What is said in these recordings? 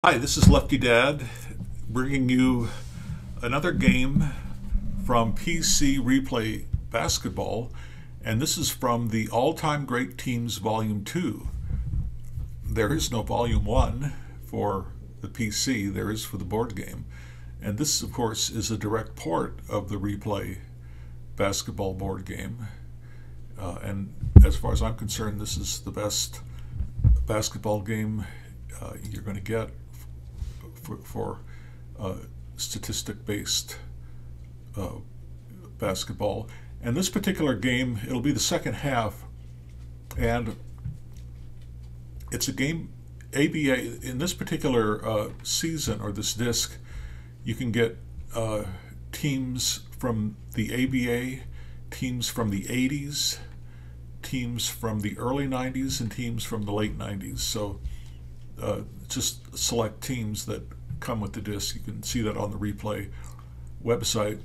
Hi, this is Lefty Dad bringing you another game from PC Replay Basketball, and this is from the All-Time Great Teams Volume 2. There is no Volume 1 for the PC, there is for the board game. And this, of course, is a direct port of the Replay Basketball board game. And as far as I'm concerned, this is the best basketball game you're going to get for statistic-based basketball. And this particular game, it'll be the second half, and it's a game, ABA, in this particular season, or this disc, you can get teams from the ABA, teams from the 80s, teams from the early 90s, and teams from the late 90s. So just select teams that come with the disc. You can see that on the Replay website.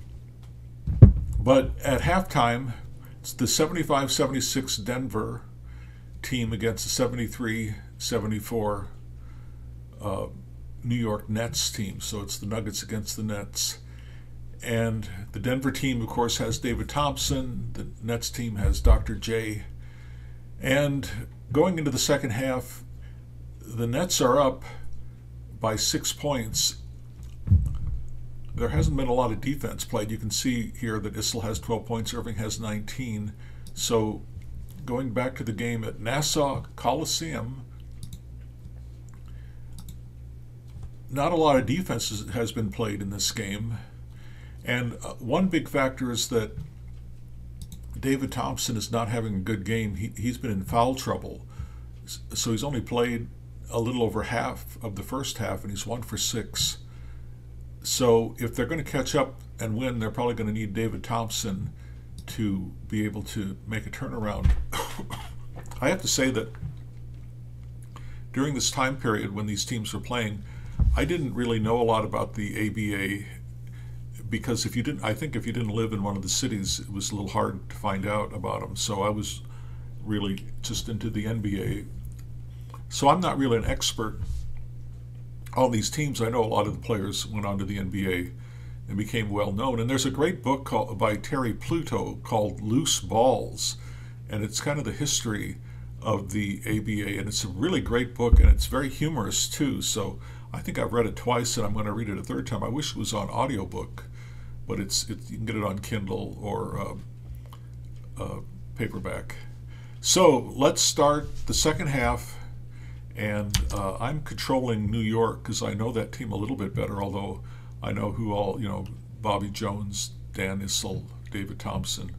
But at halftime, it's the 75-76 Denver team against the 73-74 New York Nets team. So it's the Nuggets against the Nets. And the Denver team, of course, has David Thompson. The Nets team has Dr. J. And going into the second half, the Nets are up by 6 points. There hasn't been a lot of defense played. You can see here that Issel has 12 points, Irving has 19. So going back to the game at Nassau Coliseum, not a lot of defense has been played in this game. And one big factor is that David Thompson is not having a good game. He's been in foul trouble. So he's only played a little over half of the first half, and he's 1 for 6. So if they're going to catch up and win, they're probably going to need David Thompson to be able to make a turnaround. I have to say that during this time period when these teams were playing, I didn't really know a lot about the ABA, because if you didn't, I think if you didn't live in one of the cities, it was a little hard to find out about them. So I was really just into the NBA. So I'm not really an expert on these teams. I know a lot of the players went on to the NBA and became well known. And there's a great book by Terry Pluto called Loose Balls, and it's kind of the history of the ABA. And it's a really great book, and it's very humorous too. So I think I've read it twice, and I'm going to read it a third time. I wish it was on audiobook, but you can get it on Kindle or paperback. So let's start the second half. And I'm controlling New York because I know that team a little bit better, although I know who all, Bobby Jones, Dan Issel, David Thompson.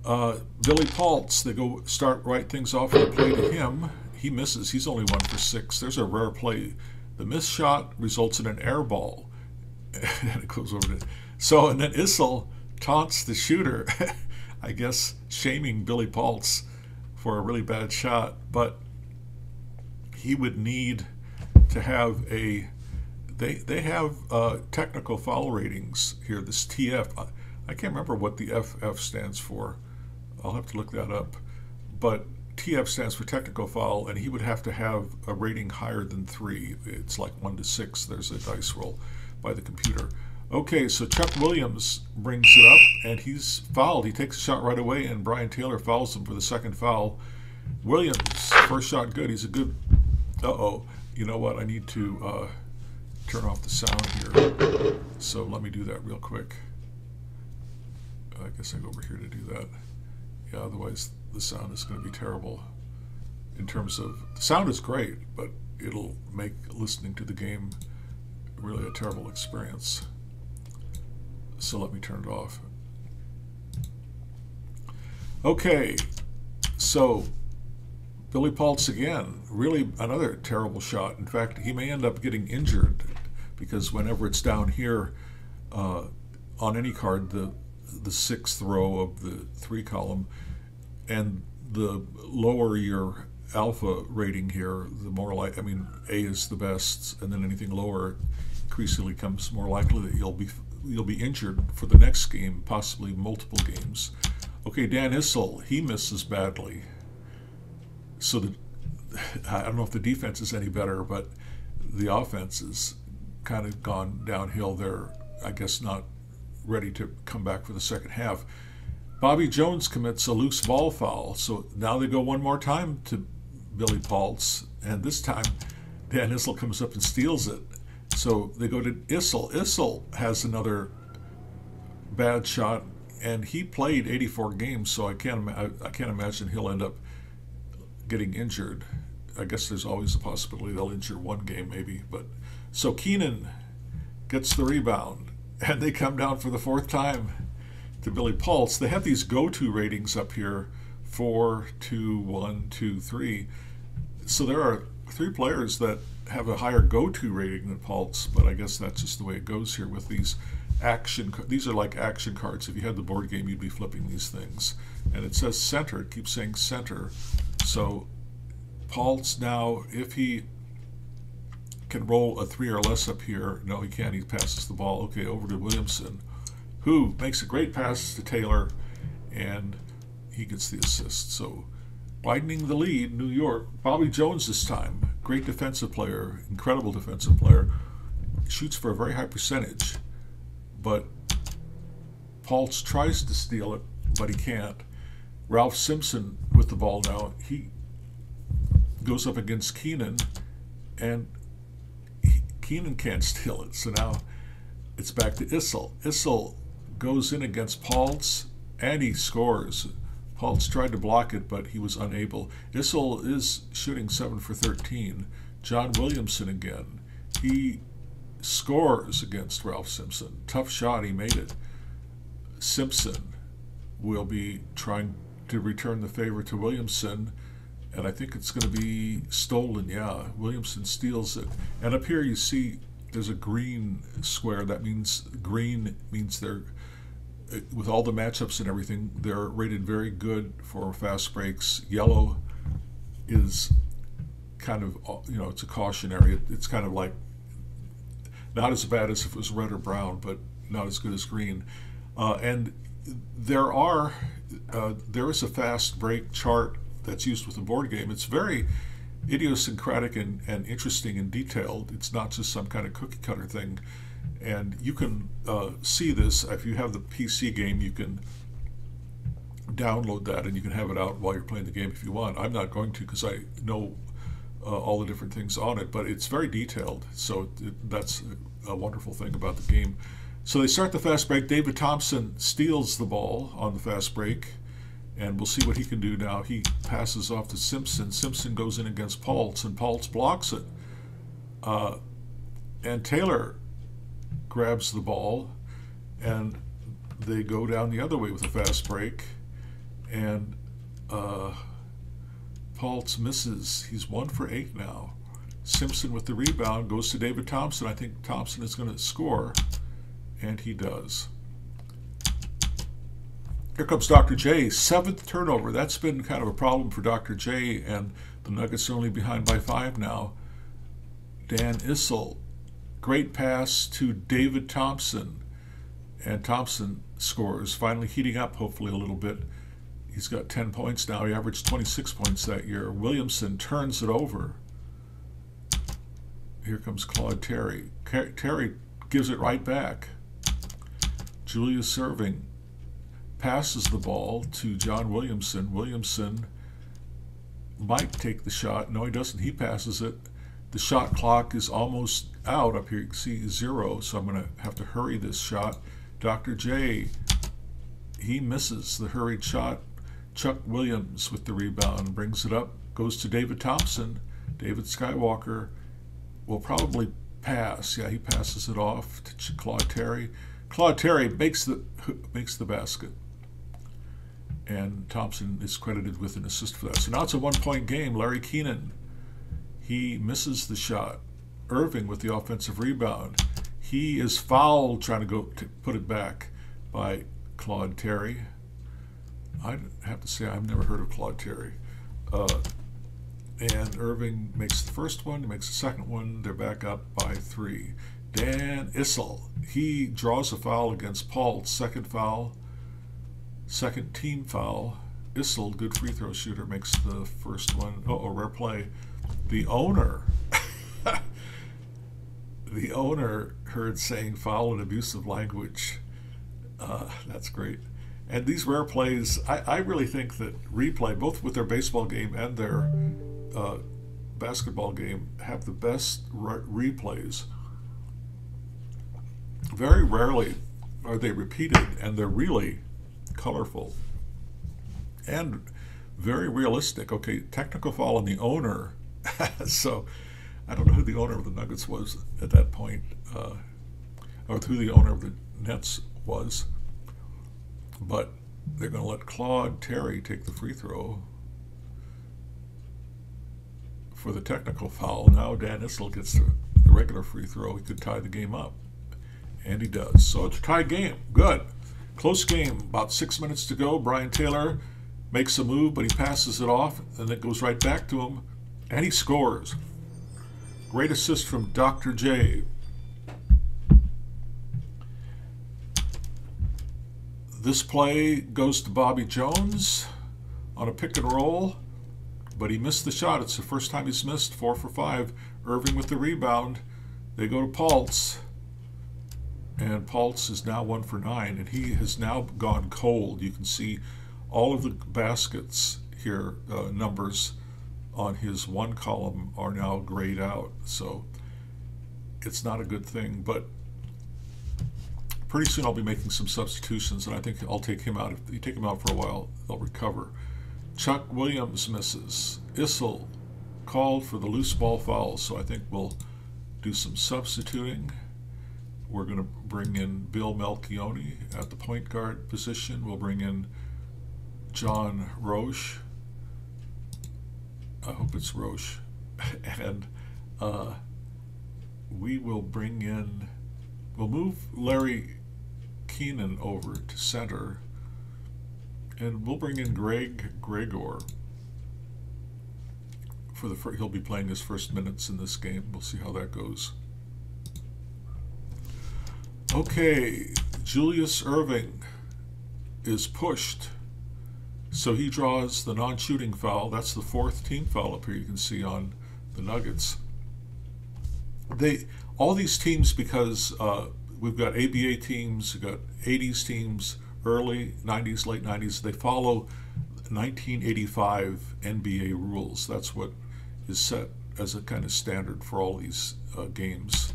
Billy Paltz, they go start right things off with a play to him. He misses. He's only 1 for 6. There's a rare play. The missed shot results in an air ball. And it goes over to... So, and then Issel taunts the shooter, I guess shaming Billy Paltz for a really bad shot. But he would need to have they have technical foul ratings here, this TF. I can't remember what the FF stands for. I'll have to look that up. But TF stands for technical foul, and he would have to have a rating higher than 3. It's like 1 to 6. There's a dice roll by the computer. Okay, so Chuck Williams brings it up, and he's fouled. He takes a shot right away, and Brian Taylor fouls him for the second foul. Williams, first shot good. He's a good... Uh-oh, you know what? I need to turn off the sound here. So let me do that real quick. I guess I go over here to do that. Yeah, otherwise the sound is going to be terrible. In terms of, the sound is great, but it'll make listening to the game really a terrible experience. So let me turn it off. Okay, so Billy Paltz again, really another terrible shot. In fact, he may end up getting injured because whenever it's down here on any card, the 6th row of the 3 column, and the lower your alpha rating here, the more like, A is the best, and then anything lower increasingly becomes more likely that you'll be injured for the next game, possibly multiple games. Okay, Dan Issel, he misses badly. So I don't know if the defense is any better, but the offense has kind of gone downhill. They're, I guess, not ready to come back for the second half. Bobby Jones commits a loose ball foul, so now they go one more time to Billy Paltz, and this time Dan Issel comes up and steals it. So they go to Issel. Issel has another bad shot, and he played 84 games, so I can't imagine he'll end up getting injured. I guess there's always a possibility they'll injure one game maybe. But so Keenan gets the rebound, and they come down for the fourth time to Billy Paltz. They have these go-to ratings up here: 4, 2, 1, 2, 3. So there are 3 players that have a higher go-to rating than Paltz, but I guess that's just the way it goes here with these action. These are like action cards. If you had the board game, you'd be flipping these things. And it says center. It keeps saying center. So Paltz now, if he can roll a 3 or less up here, no, he can't. He passes the ball. Okay, over to Williamson, who makes a great pass to Taylor, and he gets the assist. So widening the lead, New York. Bobby Jones this time, great defensive player, incredible defensive player, shoots for a very high percentage, but Paltz tries to steal it, but he can't. Ralph Simpson with the ball now. He goes up against Keenan, and Keenan can't steal it. So now it's back to Issel. Issel goes in against Paltz, and he scores. Paltz tried to block it, but he was unable. Issel is shooting 7 for 13. John Williamson again. He scores against Ralph Simpson. Tough shot, he made it. Simpson will be trying to return the favor to Williamson, and I think it's going to be stolen. Yeah, Williamson steals it. And up here you see there's a green square. That means green means they're, with all the matchups and everything, they're rated very good for fast breaks. Yellow is kind of, it's a cautionary. It's kind of like not as bad as if it was red or brown, but not as good as green. And there is a fast break chart that's used with the board game. It's very idiosyncratic and interesting and detailed. It's not just some kind of cookie cutter thing. And you can see this if you have the PC game. You can download that and you can have it out while you're playing the game if you want. I'm not going to because I know all the different things on it, but it's very detailed. So that's a wonderful thing about the game. So they start the fast break. David Thompson steals the ball on the fast break, and we'll see what he can do now. He passes off to Simpson. Simpson goes in against Paltz, and Paltz blocks it. And Taylor grabs the ball, and they go down the other way with a fast break, and Paltz misses. He's 1 for 8 now. Simpson with the rebound goes to David Thompson. I think Thompson is going to score, and he does. Here comes Dr. J, 7th turnover. That's been kind of a problem for Dr. J, and the Nuggets are only behind by 5 now. Dan Issel, great pass to David Thompson, and Thompson scores, finally heating up hopefully a little bit. He's got 10 points now. He averaged 26 points that year. Williamson turns it over. Here comes Claude Terry. Terry gives it right back. Julius serving. Passes the ball to John Williamson. Williamson might take the shot. No, he doesn't. He passes it. The shot clock is almost out. Up here you can see 0, so I'm going to have to hurry this shot. Dr. J, he misses the hurried shot. Chuck Williams with the rebound brings it up. Goes to David Thompson. David Skywalker will probably pass. Yeah, he passes it off to Claude Terry. Claude Terry makes the basket, and Thompson is credited with an assist for that. So now it's a 1-point game. Larry Keenan, he misses the shot. Irving with the offensive rebound. He is fouled trying to go to put it back by Claude Terry. I have to say I've never heard of Claude Terry. And Irving makes the first one, he makes the second one. They're back up by 3. Dan Issel, he draws a foul against Paltz. Second foul, second team foul. Issel, good free throw shooter, makes the first one. Oh, rare play. The owner the owner heard saying foul and abusive language. That's great. And these rare plays, I really think that replay, both with their baseball game and their uh, basketball game, have the best replays. Very rarely are they repeated, and they're really colorful and very realistic. Okay, technical foul on the owner. So I don't know who the owner of the Nuggets was at that point, or who the owner of the Nets was, but they're going to let Claude Terry take the free throw for the technical foul. Now Dan Issel gets the regular free throw. He could tie the game up, and he does. So it's a tie game. Good. Close game. About 6 minutes to go. Brian Taylor makes a move, but he passes it off, and it goes right back to him, and he scores. Great assist from Dr. J. This play goes to Bobby Jones on a pick and roll, but he missed the shot. It's the first time he's missed. 4 for 5. Irving with the rebound. They go to Paltz, and Paltz is now 1 for 9, and he has now gone cold. You can see all of the baskets here, numbers on his one column are now grayed out, so it's not a good thing. But pretty soon I'll be making some substitutions, and I think I'll take him out. If you take him out for a while, they'll recover. Chuck Williams misses. Issel called for the loose ball foul, so I think we'll do some substituting. We're going to bring in Bill Melchione at the point guard position. We'll bring in John Roche. I hope it's Roche. And we will bring in, we'll move Larry Keenan over to center, and we'll bring in Gregor for he'll be playing his first minutes in this game. We'll see how that goes. Okay, Julius Irving is pushed, so he draws the non-shooting foul. That's the 4th team foul up here, you can see on the Nuggets. All these teams, because we've got ABA teams, we've got 80s teams, early 90s, late 90s, they follow 1985 NBA rules. That's what is set as a kind of standard for all these games.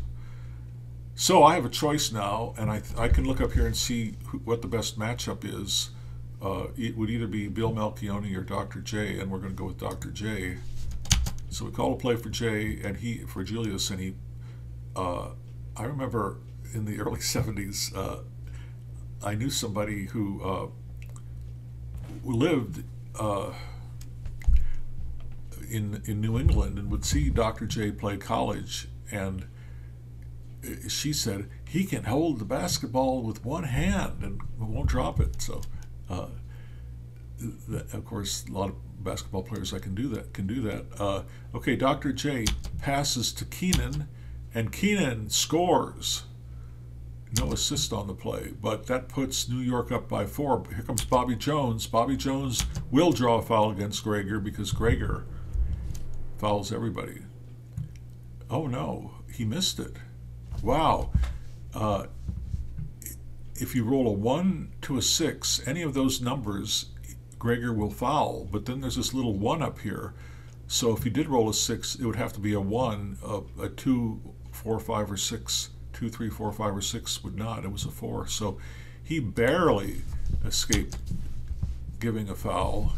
So I have a choice now, and I can look up here and see what the best matchup is. It would either be Bill Melchione or Dr. J, and we're going to go with Dr. J. So we call a play for J, and for Julius, and I remember in the early 70s, I knew somebody who lived in New England and would see Dr. J play college, and she said he can hold the basketball with one hand and won't drop it. So, of course, a lot of basketball players can do that. Okay, Dr. J passes to Keenan, and Keenan scores. No assist on the play, but that puts New York up by 4. Here comes Bobby Jones. Bobby Jones will draw a foul against Gregor because Gregor fouls everybody. Oh no, he missed it. Wow. If you roll a 1 to a 6, any of those numbers, Gregor will foul, but then there's this little 1 up here. So if he did roll a 6, it would have to be a 1, a 2, 4, 5, or 6. 2, 3, 4, 5, or 6 would not. It was a 4. So he barely escaped giving a foul.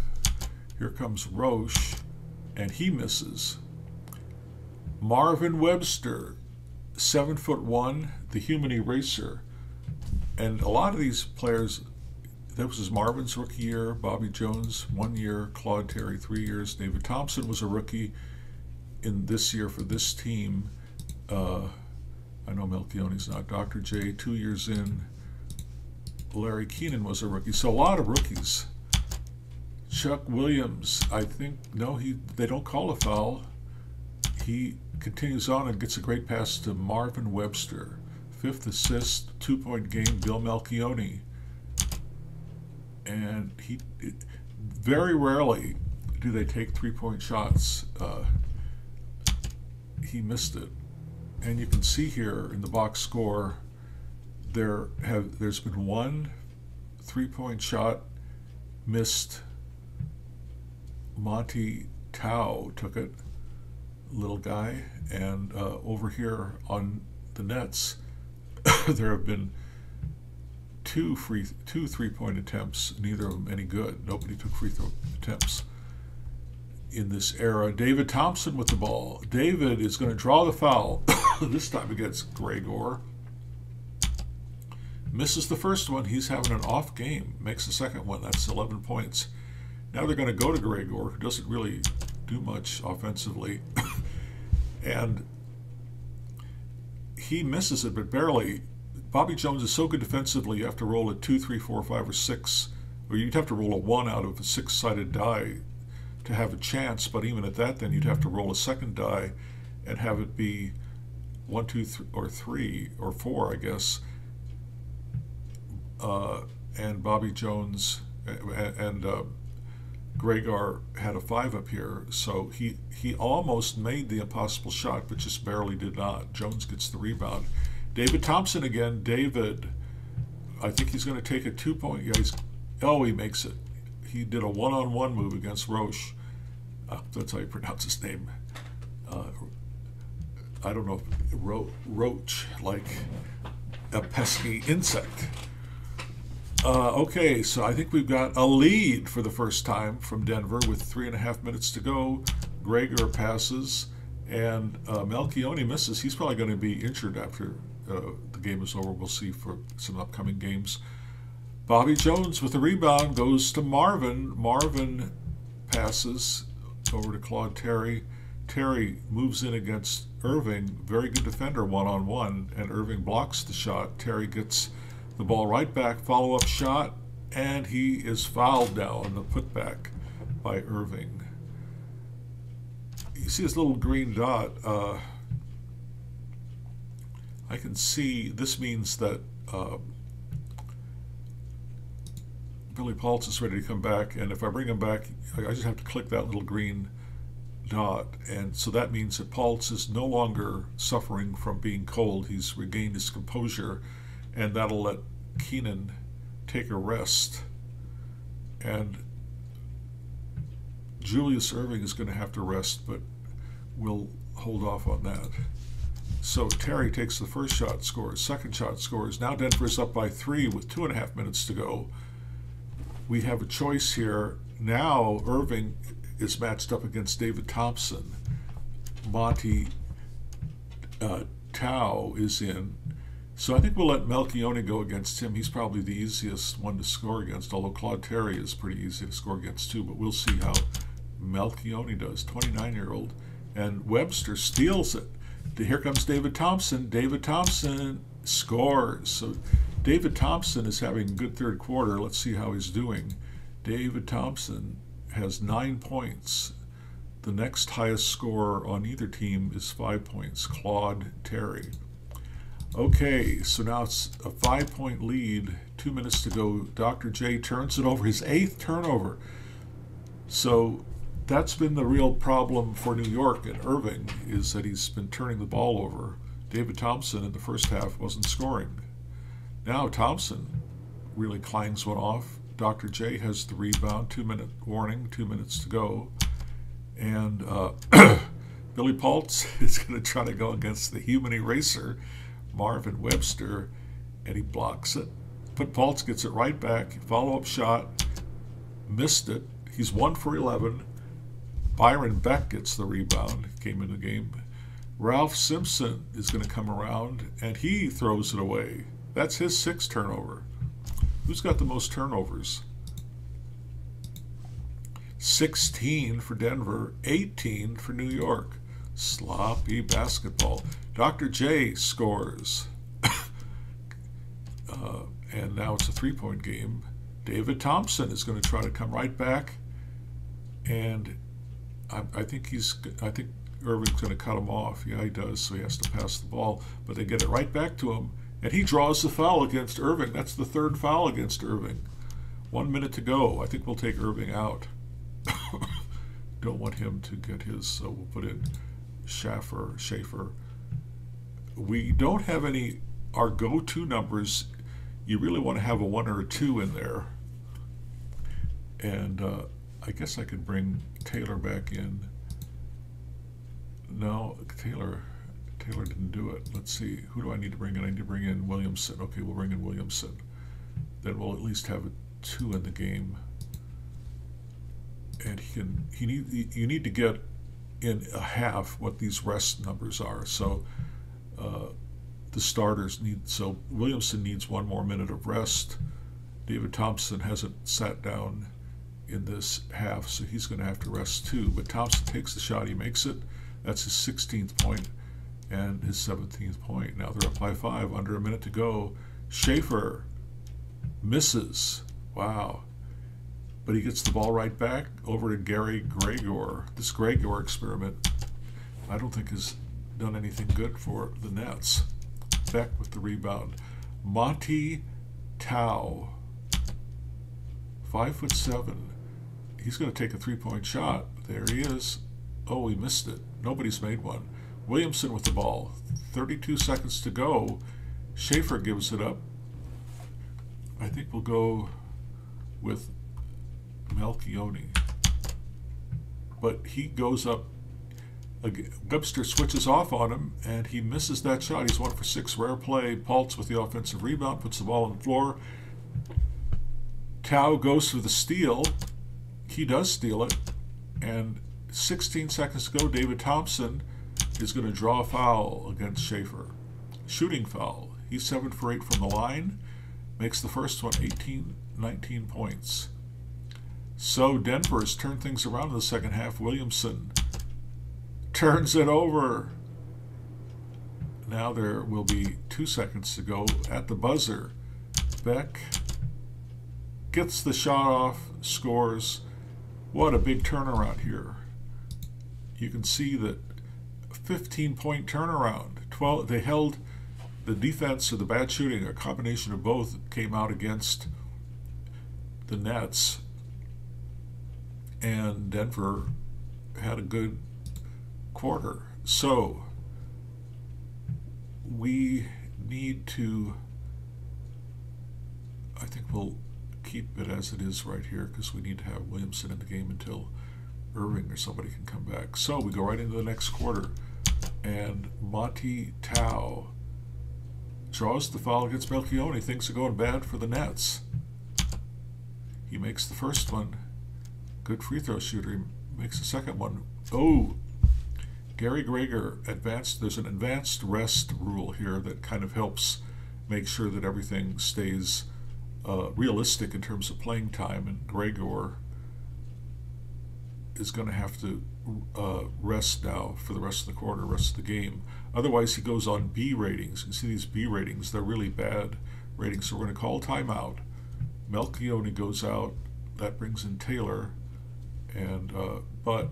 Here comes Roche, and he misses. Marvin Webster, 7'1", the human eraser. And a lot of these players, that was Marvin's rookie year, Bobby Jones 1 year, Claude Terry 3 years, David Thompson was a rookie in this year for this team. I know Melchione's not. Dr. J, 2 years in. Larry Keenan was a rookie. So a lot of rookies. Chuck Williams, I think, no, they don't call a foul. He continues on and gets a great pass to Marvin Webster. 5th assist, 2-point game, Bill Melchione. And very rarely do they take 3-point shots. He missed it. And you can see here in the box score, there's been one 3-point shot missed. Monty Tao took it, little guy, and over here on the nets, there have been two 3-point attempts, neither of them any good. Nobody took free throw attempts in this era. David Thompson with the ball. David is going to draw the foul, this time against Gregor. Misses the first one. He's having an off game. Makes the second one. That's 11 points. Now they're going to go to Gregor, who doesn't really do much offensively. And he misses it, but barely. Bobby Jones is so good defensively, you have to roll a 2, 3, 4, 5, or 6, or you'd have to roll a 1 out of a 6-sided die to have a chance, but even at that, then you'd have to roll a second die and have it be 1, 2, or 3, or 4, I guess. And Bobby Jones and Gregor had a 5 up here, so he almost made the impossible shot, but just barely did not. Jones gets the rebound. David Thompson again. David, I think he's going to take a 2-point. Yeah, he makes it. He did a one-on-one move against Roche. That's how you pronounce his name. I don't know, Roach, like a pesky insect. Okay, so I think we've got a lead for the first time from Denver with 3.5 minutes to go. Gregor passes, and Melchione misses. He's probably going to be injured after the game is over. We'll see for some upcoming games. Bobby Jones with the rebound goes to Marvin. Marvin passes over to Claude Terry. Terry moves in against Irving. Very good defender one-on-one, and Irving blocks the shot. Terry gets the ball right back, follow-up shot, and he is fouled now on the putback by Irving. You see this little green dot. I can see this means that Billy Paltz is ready to come back, and if I bring him back, I just have to click that little green dot, and so that means that Paltz is no longer suffering from being cold. He's regained his composure, and that'll let Keenan take a rest. And Julius Irving is going to have to rest, but we'll hold off on that. So Terry takes the first shot, scores. Second shot, scores. Now Denver's up by 3 with 2.5 minutes to go. We have a choice here. Now Irving is matched up against David Thompson. Monty Tao is in. So I think we'll let Melchione go against him. He's probably the easiest one to score against, although Claude Terry is pretty easy to score against too, but we'll see how Melchione does, 29-year-old. And Webster steals it. Here comes David Thompson. David Thompson scores. So David Thompson is having a good third quarter. Let's see how he's doing. David Thompson has 9 points. The next highest scorer on either team is 5 points, Claude Terry. Okay, so now it's a 5-point lead, 2 minutes to go. Dr. J turns it over, his 8th turnover. So that's been the real problem for New York and Irving, is that he's been turning the ball over. David Thompson in the first half wasn't scoring. Now Thompson really clangs one off. Dr. J has the rebound, 2-minute warning, 2 minutes to go. And Billy Paltz is going to try to go against the human eraser, Marvin Webster, and he blocks it. But Paltz gets it right back. Follow-up shot, missed it. He's 1 for 11. Byron Beck gets the rebound, came in the game. Ralph Simpson is going to come around, and he throws it away. That's his 6th turnover. Who's got the most turnovers? 16 for Denver, 18 for New York. Sloppy basketball. Dr. J scores. And now it's a 3-point game. David Thompson is going to try to come right back, and I think Irving's going to cut him off. Yeah, he does, so he has to pass the ball. But they get it right back to him, and he draws the foul against Irving. That's the 3rd foul against Irving. 1 minute to go. I think we'll take Irving out. Don't want him to get his, so we'll put in Schaefer. we don't have any, our go-to numbers, you really want to have a 1 or a 2 in there. And I guess I could bring Taylor back in. No, Taylor didn't do it. Let's see, who do I need to bring in? I need to bring in Williamson. Okay, we'll bring in Williamson. Then we'll at least have a 2 in the game. And you need to get in a half what these rest numbers are. So the starters need, so Williamson needs 1 more minute of rest. David Thompson hasn't sat down in this half, so he's going to have to rest too. But Thompson takes the shot, he makes it. That's his 16th point and his 17th point. Now they're up by 5, under a minute to go. Schaefer misses. Wow. But he gets the ball right back over to Gary Gregor. This Gregor experiment, I don't think has done anything good for the Nets. Beck with the rebound. Monty Tao, 5'7". He's going to take a 3-point shot. There he is. Oh, he missed it. Nobody's made one. Williamson with the ball. 32 seconds to go. Schaefer gives it up. I think we'll go with Melchioni. But he goes up. Webster switches off on him, and he misses that shot. He's 1 for 6. Rare play. Paltz with the offensive rebound, puts the ball on the floor. Tao goes for the steal. He does steal it. And 16 seconds to go, David Thompson is going to draw a foul against Schaefer. Shooting foul. He's 7 for 8 from the line. Makes the first one 19 points. So Denver has turned things around in the second half. Williamson turns it over. Now there will be 2 seconds to go at the buzzer. Beck gets the shot off, scores. What a big turnaround here. You can see that 15-point turnaround. 12. They held the defense or the bad shooting, a combination of both, came out against the Nets. And Denver had a good quarter. So we need to, I think we'll keep it as it is right here because we need to have Williamson in the game until Irving or somebody can come back. So we go right into the next quarter, and Monty Tao draws the foul against Melchioni. Things are going bad for the Nets. He makes the first one. Good free throw shooter. He makes the second one. Oh, Gary Gregor advanced. There's an advanced rest rule here that kind of helps make sure that everything stays realistic in terms of playing time. And Gregor is going to have to rest now for the rest of the quarter, rest of the game. Otherwise, he goes on B ratings. You can see these B ratings. They're really bad ratings. So we're going to call timeout. Melchioni goes out. That brings in Taylor. And but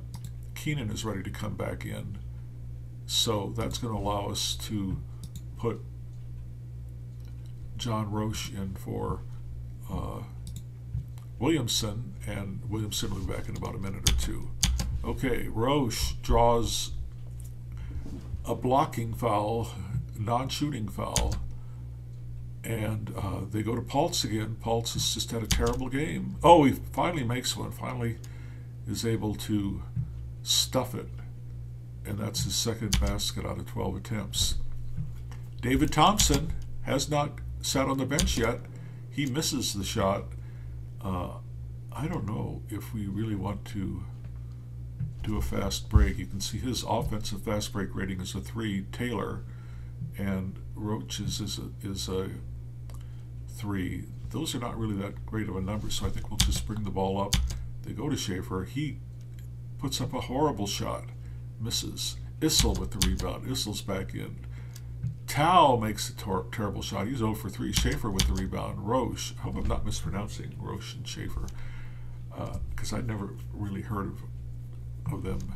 Keenan is ready to come back in. So that's going to allow us to put John Roche in for Williamson, and Williamson will be back in about a minute or 2. Okay, Roche draws a blocking foul, non-shooting foul, and they go to Paltz again. Paltz has just had a terrible game. Oh, he finally makes one, finally is able to stuff it, and that's his second basket out of 12 attempts. David Thompson has not sat on the bench yet. He misses the shot. I don't know if we really want to do a fast break. You can see his offensive fast break rating is a 3. Taylor, and Roach's is a 3. Those are not really that great of a number, so I think we'll just bring the ball up. They go to Schaefer. He puts up a horrible shot, misses. Issel with the rebound. Issel's back in. Tao makes a terrible shot. He's 0 for 3. Schaefer with the rebound. Roche. I hope I'm not mispronouncing Roche and Schaefer, because I'd never really heard of them.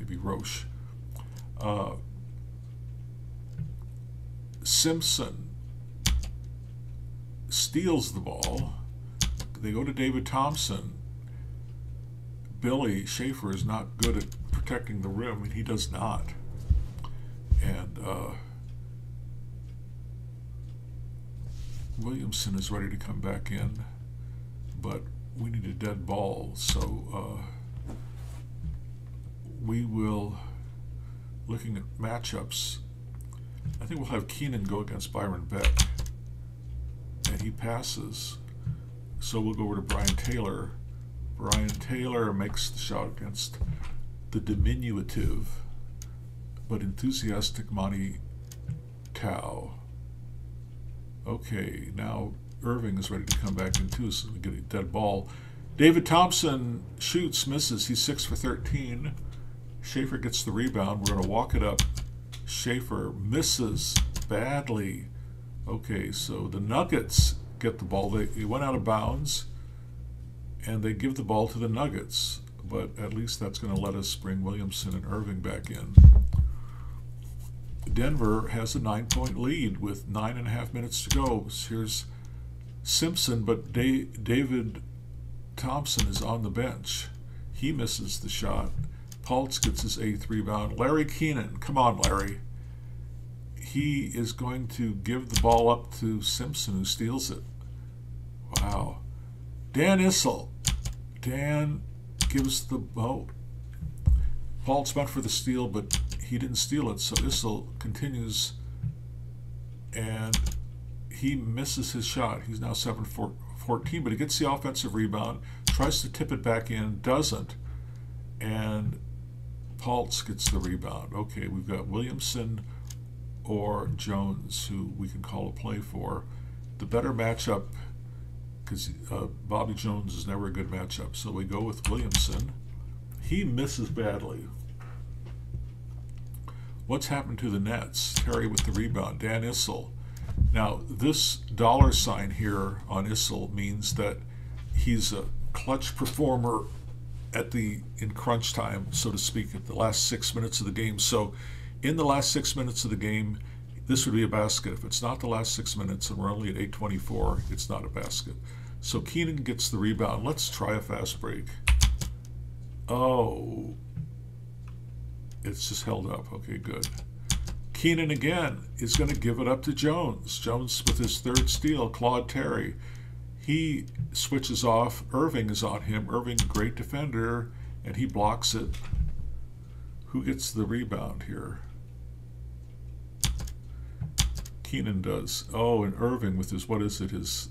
Maybe Roche. Simpson steals the ball. They go to David Thompson. Billy Schaefer is not good at protecting the rim, and he does not. And Williamson is ready to come back in, but we need a dead ball, so we will, looking at matchups, I think we'll have Keenan go against Byron Beck, and he passes, so we'll go over to Brian Taylor. Brian Taylor makes the shot against the diminutive but enthusiastic Monty Tao. Okay, now Irving is ready to come back in too, so we get a dead ball. David Thompson shoots, misses. He's 6 for 13. Schaefer gets the rebound. We're going to walk it up. Schaefer misses badly. Okay, so the Nuggets get the ball. They went out of bounds, and they give the ball to the Nuggets. But at least that's going to let us bring Williamson and Irving back in. Denver has a 9-point lead with 9.5 minutes to go. Here's Simpson, but David Thompson is on the bench. He misses the shot. Paltz gets his 8th rebound. Larry Keenan, come on, Larry. He is going to give the ball up to Simpson, who steals it. Wow. Dan Issel. Dan gives the ball. Paltz went for the steal, but he didn't steal it, so Issel continues, and he misses his shot. He's now 7 for 14, but he gets the offensive rebound, tries to tip it back in, doesn't, and Paltz gets the rebound. Okay, we've got Williamson or Jones, who we can call a play for. The better matchup, because Bobby Jones is never a good matchup, so we go with Williamson. He misses badly. What's happened to the Nets? Terry with the rebound. Dan Issel. Now, this $ here on Issel means that he's a clutch performer in crunch time, so to speak, at the last 6 minutes of the game. So in the last 6 minutes of the game, this would be a basket. If it's not the last 6 minutes and we're only at 8:24, it's not a basket. So Keenan gets the rebound. Let's try a fast break. Oh, it's just held up. Okay, good. Keenan again is going to give it up to Jones. Jones with his 3rd steal. Claude Terry. He switches off. Irving is on him. Irving, great defender, and he blocks it. Who gets the rebound here? Keenan does. Oh, and Irving with his, what is it, his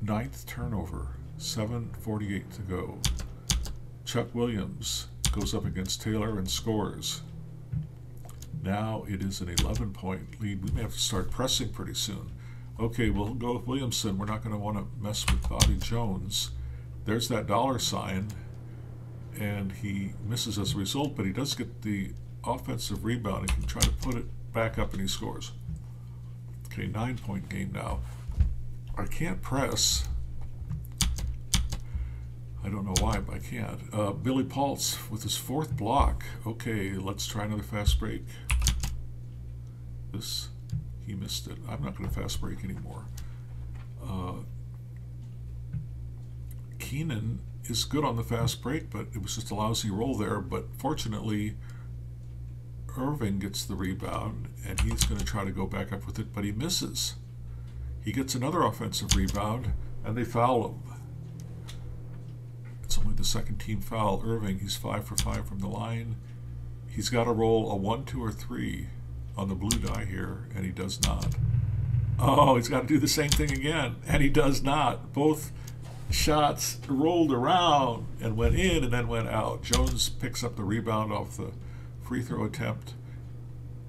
9th turnover. 7:48 to go. Chuck Williams goes up against Taylor and scores. Now it is an 11-point lead. We may have to start pressing pretty soon. Okay, we'll go with Williamson. We're not going to want to mess with Bobby Jones. There's that $, and he misses as a result, but he does get the offensive rebound and can try to put it back up, and he scores. Okay, 9-point game now. I can't press. I don't know why, but I can't. Billy Paltz with his 4th block. Okay, let's try another fast break. This, he missed it. I'm not going to fast break anymore. Keenan is good on the fast break, but it was just a lousy roll there. But fortunately, Irving gets the rebound, and he's going to try to go back up with it, but he misses. He gets another offensive rebound, and they foul him. It's only the 2nd team foul. Irving, he's 5 for 5 from the line. He's got to roll a 1, 2, or 3 on the blue die here, and he does not. Oh, he's got to do the same thing again, and he does not. Both shots rolled around and went in and then went out. Jones picks up the rebound off the free throw attempt.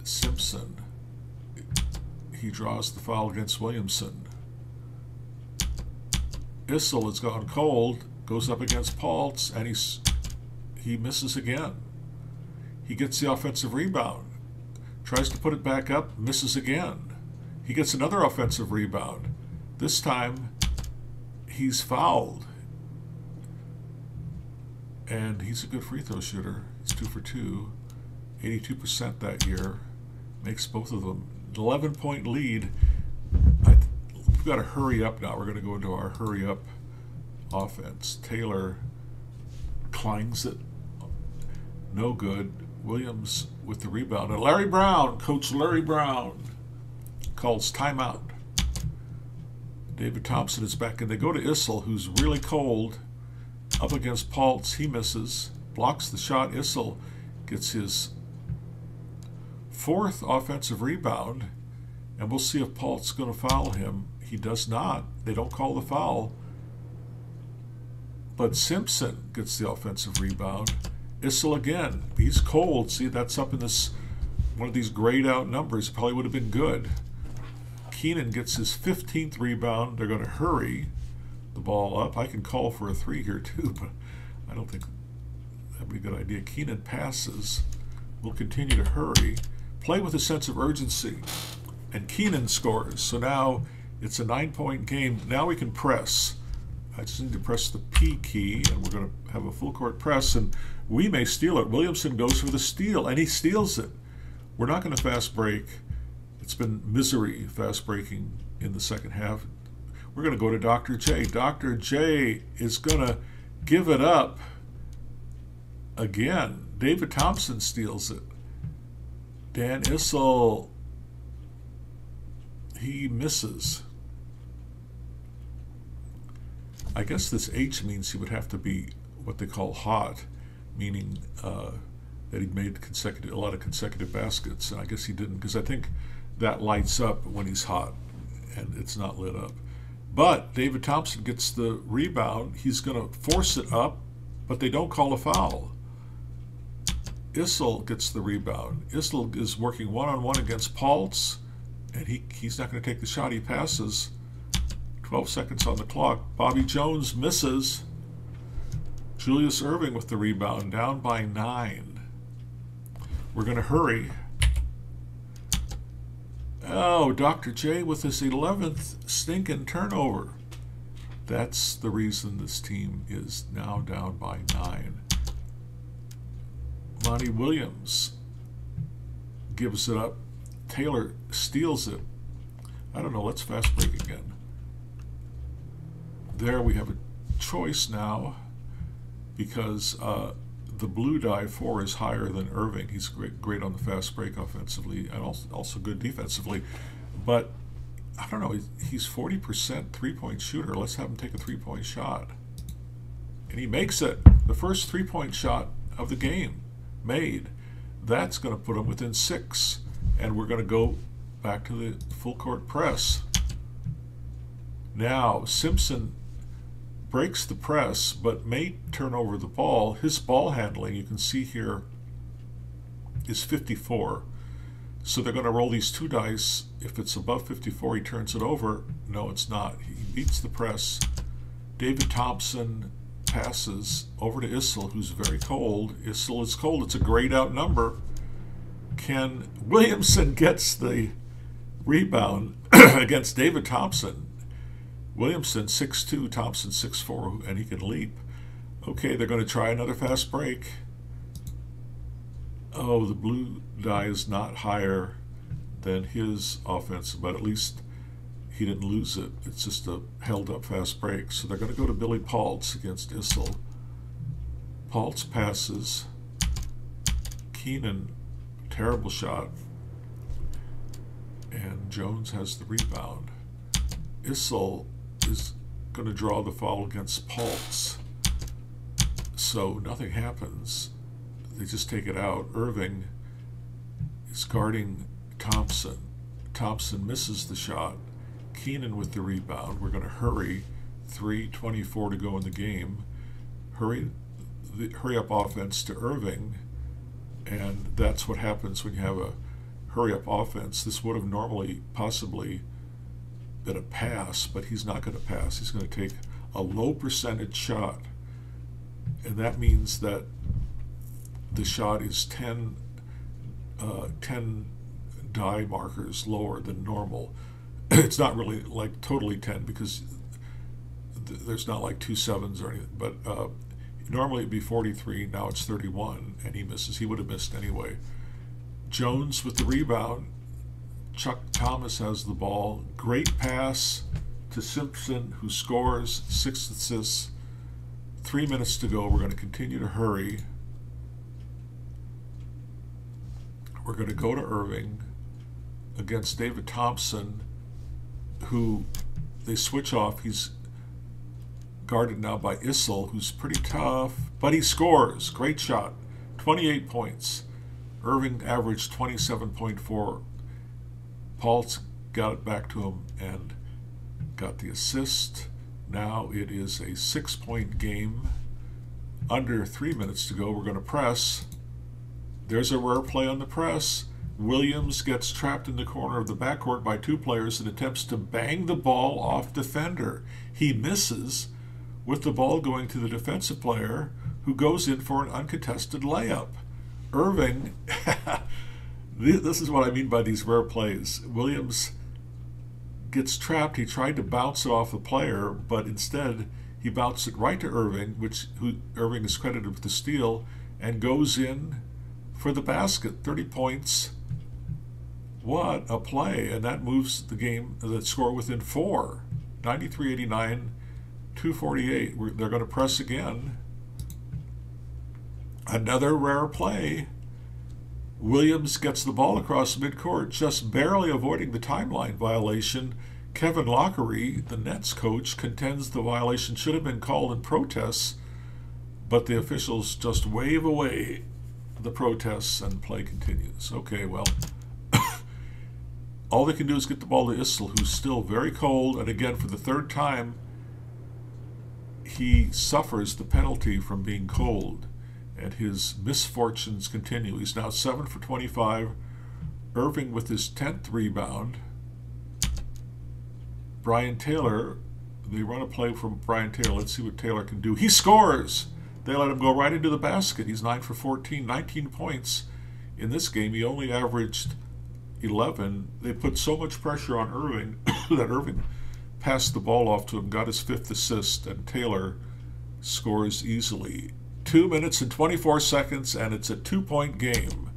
Simpson, he draws the foul against Williamson. Issel has gone cold, goes up against Paltz, and he misses again. He gets the offensive rebound, tries to put it back up, misses again. He gets another offensive rebound. This time, he's fouled. And he's a good free throw shooter. He's 2 for 2, 82% that year. Makes both of them. 11-point lead. We've got to hurry up now. We're going to go into our hurry up offense. Taylor clangs it. No good. Williams with the rebound. And Larry Brown, Coach Larry Brown, calls timeout. David Thompson is back, and they go to Issel, who's really cold, up against Paltz. He misses, blocks the shot. Issel gets his 4th offensive rebound, and we'll see if Paltz is going to foul him. He does not. They don't call the foul. But Simpson gets the offensive rebound. Issel again. He's cold. See, that's up in this one of these grayed out numbers. Probably would have been good. Keenan gets his 15th rebound. They're going to hurry the ball up. I can call for a 3 here too, but I don't think that'd be a good idea. Keenan passes. We'll continue to hurry. Play with a sense of urgency. And Keenan scores. So now it's a 9-point game. Now we can press. I just need to press the P key, and we're going to have a full court press, and we may steal it. Williamson goes for the steal, and he steals it. We're not going to fast break. It's been misery fast breaking in the second half. We're going to go to Dr. J. Dr. J is going to give it up again. David Thompson steals it. Dan Issel, he misses. I guess this H means he would have to be what they call hot, meaning that he made a lot of consecutive baskets. And I guess he didn't, because I think that lights up when he's hot, and it's not lit up. But David Thompson gets the rebound. He's going to force it up, but they don't call a foul. Issel gets the rebound. Issel is working one-on-one against Paltz, and he's not going to take the shot. He passes. 12 seconds on the clock. Bobby Jones misses. Julius Erving with the rebound, down by 9. We're going to hurry. Oh, Dr. J with his 11th stinking turnover. That's the reason this team is now down by 9. Monty Williams gives it up. Taylor steals it. I don't know, let's fast break again. There we have a choice now, because the blue die 4 is higher than Erving. He's great on the fast break offensively, and also good defensively. But I don't know, he's 40% three-point shooter. Let's have him take a three-point shot. And he makes it. The first three-point shot of the game made. That's going to put him within 6. And we're going to go back to the full court press. Now, Simpson breaks the press, but may turn over the ball. His ball handling, you can see here, is 54. So they're going to roll these 2 dice. If it's above 54, he turns it over. No, it's not. He beats the press. David Thompson passes over to Issel, who's very cold. Issel is cold. It's a grayed out number. Ken Williamson gets the rebound against David Thompson. Williamson 6'2", Thompson 6'4", and he can leap. Okay, they're going to try another fast break. Oh, the blue die is not higher than his offense, but at least he didn't lose it. It's just a held-up fast break. So they're going to go to Billy Paltz against Issel. Paltz passes. Keenan, terrible shot. And Jones has the rebound. Issel is going to draw the foul against Paltz. So nothing happens. They just take it out. Erving is guarding Thompson. Thompson misses the shot. Keenan with the rebound. We're going to hurry. 3:24 to go in the game. Hurry up offense to Erving. And that's what happens when you have a hurry up offense. This would have normally possibly been a pass, but he's not going to pass. He's going to take a low percentage shot. And that means that the shot is 10 die markers lower than normal. It's not really like totally 10, because there's not like 2 7s or anything, but normally it'd be 43, now it's 31, and he misses. He would have missed anyway. Jones with the rebound. Chuck Thomas has the ball. Great pass to Simpson, who scores. 6 assists. 3 minutes to go. We're going to continue to hurry. We're going to go to Erving against David Thompson, who they switch off. He's guarded now by Issel, who's pretty tough, but he scores. Great shot. 28 points. Irving averaged 27.4. Paul's got it back to him and got the assist. Now it is a 6-point game. Under 3 minutes to go. We're going to press. There's a rare play on the press. Williams gets trapped in the corner of the backcourt by two players and attempts to bang the ball off defender. He misses, with the ball going to the defensive player, who goes in for an uncontested layup. Irving, this is what I mean by these rare plays. Williams gets trapped. He tried to bounce it off the player, but instead he bounced it right to Irving, who Irving is credited with the steal, and goes in for the basket. 30 points. What a play. And that moves the game, the score within 4. 93-89, 248. They're going to press again. Another rare play. Williams gets the ball across midcourt, just barely avoiding the timeline violation. Kevin Lockery, the Nets coach, contends the violation should have been called in protests, but the officials just wave away the protests and play continues. Okay, well, all they can do is get the ball to Issel, who's still very cold, and again, for the third time, he suffers the penalty from being cold, and his misfortunes continue. He's now 7 for 25. Irving with his 10th rebound. Brian Taylor, they run a play from Brian Taylor. Let's see what Taylor can do. He scores! They let him go right into the basket. He's 9 for 14, 19 points. In this game, he only averaged 11. They put so much pressure on Irving that Irving passed the ball off to him, got his 5th assist, and Taylor scores easily. 2 minutes and 24 seconds, and it's a 2-point game.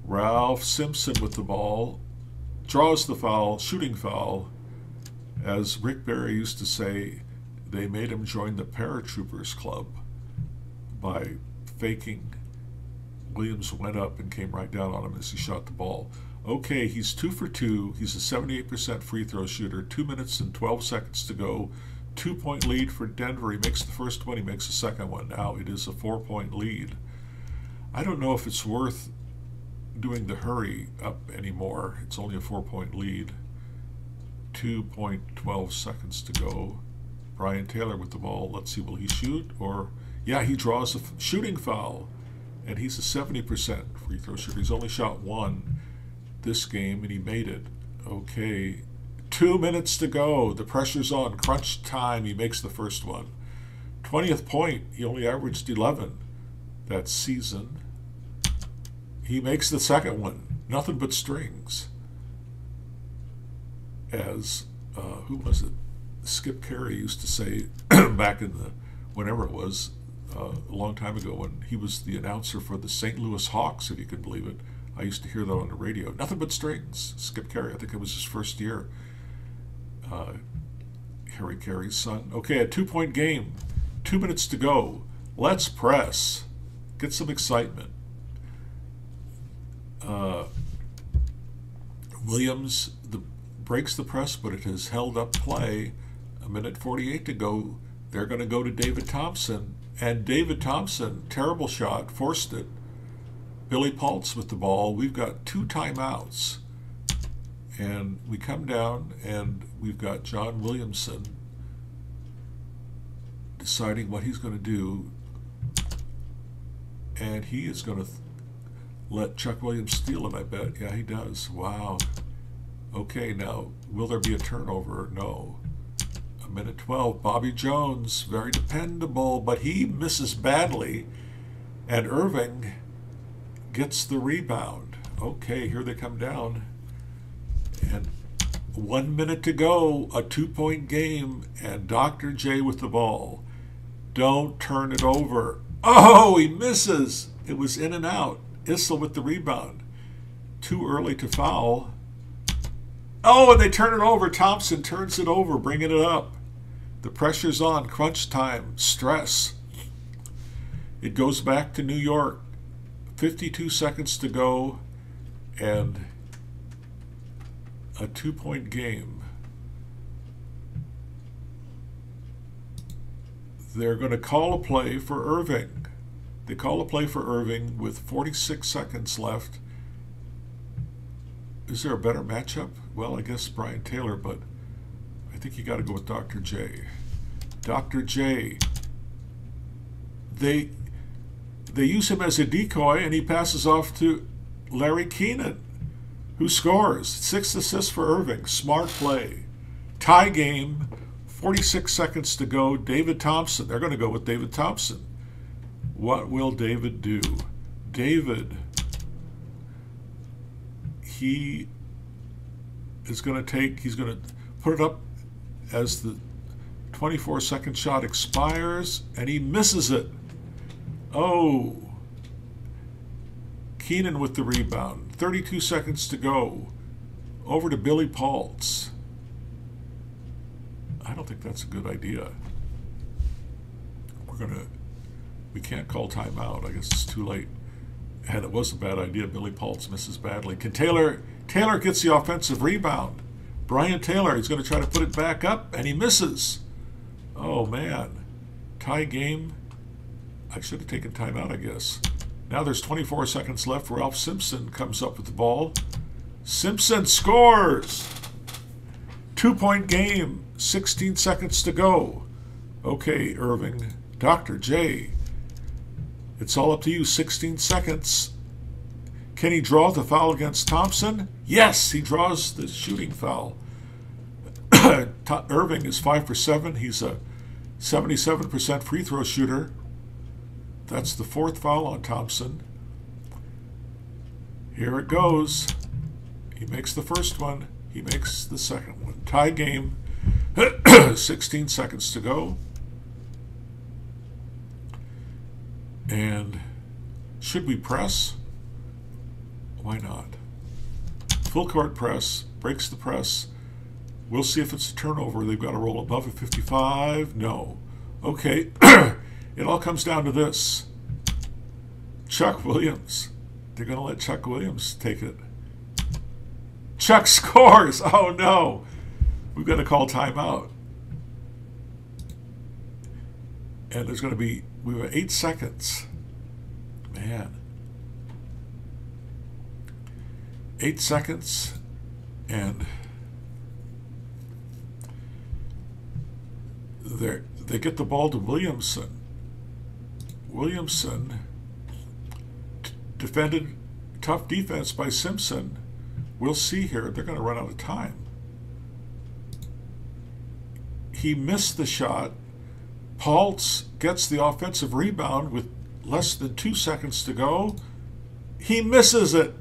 Ralph Simpson with the ball, draws the foul, shooting foul. As Rick Barry used to say, they made him join the Paratroopers Club by faking. Williams went up and came right down on him as he shot the ball. Okay, he's 2 for 2. He's a 78% free throw shooter. 2 minutes and 12 seconds to go. 2-point lead for Denver. He makes the first one, he makes the second one. Now it is a 4-point lead. I don't know if it's worth doing the hurry up anymore. It's only a 4-point lead. 2.12 seconds to go. Brian Taylor with the ball. Let's see, will he shoot? Or, yeah, he draws a shooting foul. And he's a 70% free throw shooter. He's only shot 1 this game, and he made it. Okay. 2 minutes to go. The pressure's on. Crunch time. He makes the first one. 20th point. He only averaged 11 that season. He makes the second one. Nothing but strings. As, who was it? Skip Carey used to say back in the, whenever it was, a long time ago when he was the announcer for the St. Louis Hawks, if you can believe it. I used to hear that on the radio. Nothing but strings. Skip Carey. I think it was his first year. Harry Carey's son. Okay, a 2-point game. 2 minutes to go. Let's press. Get some excitement. Williams breaks the press, but it has held up play. A minute 48 to go. They're going to go to David Thompson. And David Thompson, terrible shot, forced it. Billy Paltz with the ball. We've got 2 timeouts. And we come down, and we've got John Williamson deciding what he's going to do. And he is going to let Chuck Williams steal it, I bet. Yeah, he does. Wow. Okay, now, will there be a turnover? No. A minute 12. Bobby Jones, very dependable, but he misses badly. And Irving gets the rebound. Okay, here they come down. And 1 minute to go, a 2-point game, and Dr. J with the ball. Don't turn it over. Oh, he misses. It was in and out. Issel with the rebound. Too early to foul. Oh, and they turn it over. Thompson turns it over, bringing it up. The pressure's on. Crunch time. Stress. It goes back to New York. 52 seconds to go, and a 2-point game. they're going to call a play for Irving. They call a play for Irving with 46 seconds left. Is there a better matchup? Well, I guess Brian Taylor, but I think you got to go with Dr. J. Dr. J. They use him as a decoy, and he passes off to Larry Keenan, who scores. 6 assists for Irving. Smart play. Tie game. 46 seconds to go. David Thompson. They're going to go with David Thompson. What will David do? David, he is going to he's going to put it up as the 24-second shot expires, and he misses it. Oh. Keenan with the rebound. 32 seconds to go. Over to Billy Paltz. I don't think that's a good idea. We can't call timeout. I guess it's too late. And it was a bad idea. Billy Paltz misses badly. Taylor gets the offensive rebound. Brian Taylor, he's going to try to put it back up, and he misses. Oh, man. Tie game. I should have taken timeout, I guess. Now there's 24 seconds left. Ralph Simpson comes up with the ball. Simpson scores! 2-point game. 16 seconds to go. Okay, Irving. Dr. J. It's all up to you. 16 seconds. Can he draw the foul against Thompson? Yes, he draws the shooting foul. Irving is 5 for 7. He's a 77% free throw shooter. That's the 4th foul on Thompson. Here it goes. He makes the first one. He makes the second one. Tie game. 16 seconds to go. And should we press? Why not? Full court press. Breaks the press. We'll see if it's a turnover. They've got to roll above a 55. No. Okay. It all comes down to this. Chuck Williams. They're going to let Chuck Williams take it. Chuck scores. Oh, no. We've got to call timeout. And there's going to be, we have 8 seconds. Man. 8 seconds. And they get the ball to Williamson. Williamson defended, tough defense by Simpson. We'll see here. They're going to run out of time. He missed the shot. Paltz gets the offensive rebound with less than 2 seconds to go. He misses it.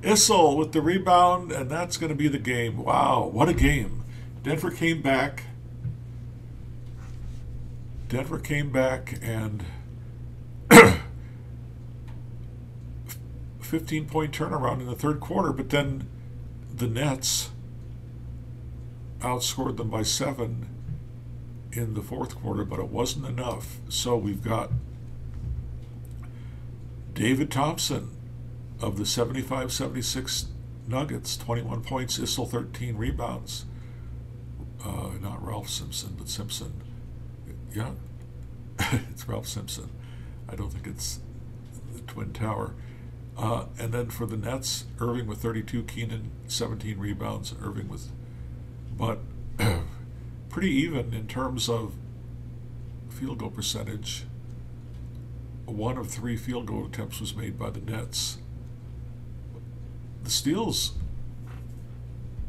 Issel with the rebound, and that's going to be the game. Wow, what a game. Denver came back. And 15-point turnaround in the third quarter, but then the Nets outscored them by 7 in the fourth quarter, but it wasn't enough. So we've got David Thompson of the 75-76 Nuggets, 21 points, Issel 13 rebounds. Not Ralph Simpson, but Simpson. Yeah, it's Ralph Simpson. I don't think it's the Twin Tower. And then for the Nets, Irving with 32, Keenan 17 rebounds, Irving with, but pretty even in terms of field goal percentage. 1 of 3 field goal attempts was made by the Nets. The steals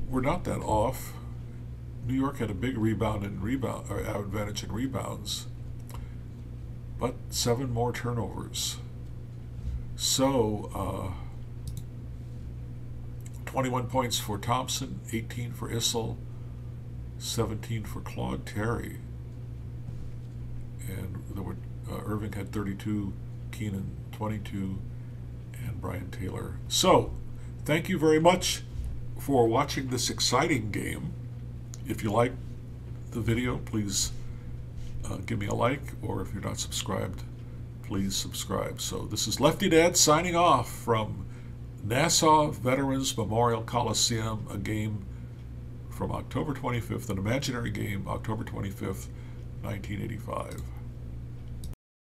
were not that off. New York had a big advantage in rebounds, but 7 more turnovers. So 21 points for Thompson, 18 for Issel, 17 for Claude Terry, and Irving had 32, Keenan 22, and Brian Taylor. So thank you very much for watching this exciting game. If you like the video, please give me a like, or if you're not subscribed, please subscribe. So this is Lefty Dad signing off from Nassau Veterans Memorial Coliseum, a game from October 25th, an imaginary game, October 25th, 1985.